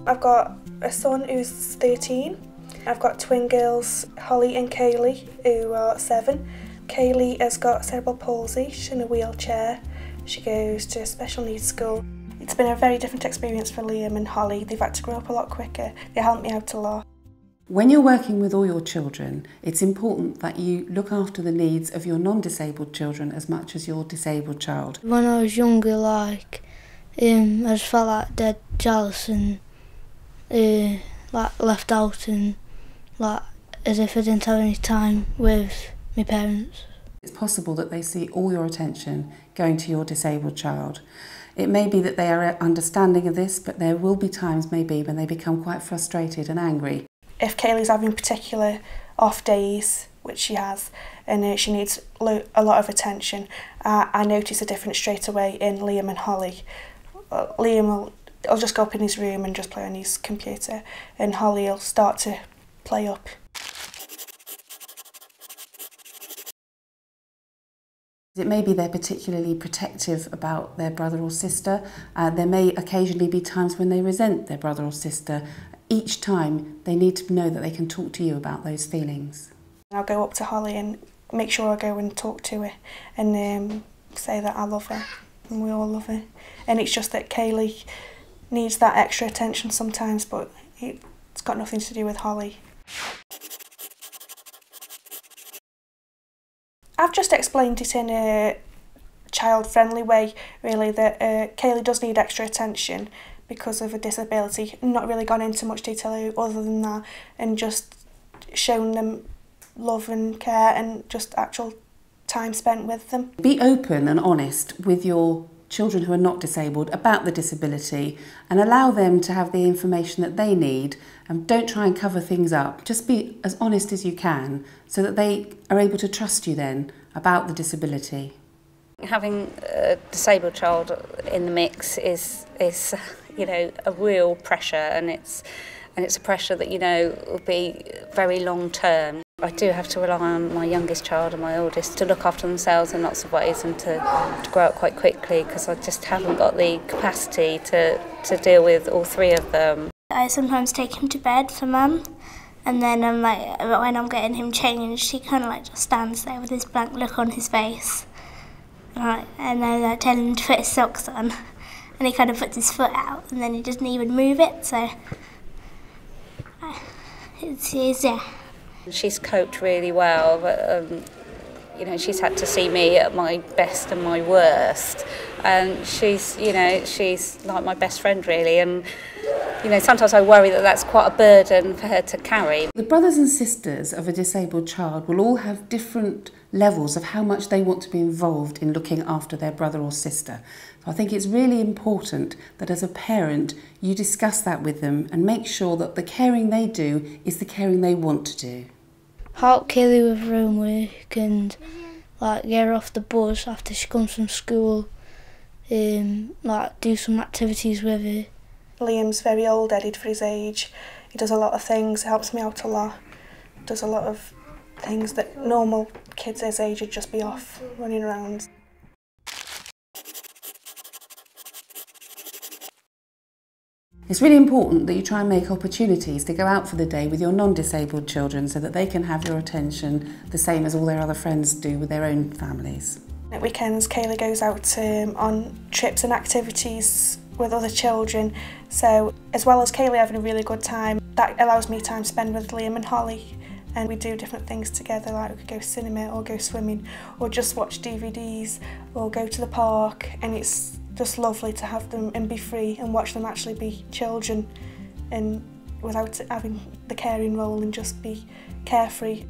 I've got a son who's 13. I've got twin girls, Holly and Kaylee, who are 7. Kaylee has got cerebral palsy, she's in a wheelchair. She goes to a special needs school. It's been a very different experience for Liam and Holly. They've had to grow up a lot quicker. They helped me out a lot. When you're working with all your children, it's important that you look after the needs of your non-disabled children as much as your disabled child. When I was younger, I just felt like dead jealous and left out and as if I didn't have any time with my parents. It's possible that they see all your attention going to your disabled child. It may be that they are understanding of this, but there will be times maybe when they become quite frustrated and angry. If Kaylee's having particular off days, which she has, and she needs a lot of attention, I notice a difference straight away in Liam and Holly. Liam will just go up in his room and just play on his computer, and Holly will start to play up. It may be they're particularly protective about their brother or sister. There may occasionally be times when they resent their brother or sister. Each time they need to know that they can talk to you about those feelings. I'll go up to Holly and make sure I go and talk to her and say that I love her and we all love her. And it's just that Kaylee needs that extra attention sometimes, but it's got nothing to do with Holly. I've just explained it in a child-friendly way, really, that Kaylee does need extra attention because of a disability. Not really gone into much detail other than that, and just shown them love and care and just actual time spent with them. Be open and honest with your children who are not disabled about the disability and allow them to have the information that they need, and don't try and cover things up. Just be as honest as you can so that they are able to trust you then about the disability. Having a disabled child in the mix is you know, a real pressure, and it's a pressure that, you know, will be very long term. I do have to rely on my youngest child and my oldest to look after themselves in lots of ways and to grow up quite quickly, because I just haven't got the capacity to deal with all 3 of them. I sometimes take him to bed for Mum, and then when I'm getting him changed, he kind of just stands there with this blank look on his face. And then I tell him to put his socks on, and he kind of puts his foot out, and then he doesn't even move it, so yeah. She's coped really well, but you know, she's had to see me at my best and my worst, and she's like my best friend really, and you know, sometimes I worry that that's quite a burden for her to carry. The brothers and sisters of a disabled child will all have different levels of how much they want to be involved in looking after their brother or sister. So I think it's really important that as a parent you discuss that with them and make sure that the caring they do is the caring they want to do. Help Kaylee with homework and get her off the bus after she comes from school, do some activities with her. Liam's very old-headed for his age. He does a lot of things, helps me out a lot. Does a lot of things that normal kids his age would just be off running around. It's really important that you try and make opportunities to go out for the day with your non-disabled children so that they can have your attention the same as all their other friends do with their own families. At weekends, Kaylee goes out on trips and activities with other children, so as well as Kaylee having a really good time, that allows me time to spend with Liam and Holly, and we do different things together, like we could go cinema or go swimming or just watch DVDs or go to the park, and it's just lovely to have them and be free and watch them actually be children and without having the caring role and just be carefree.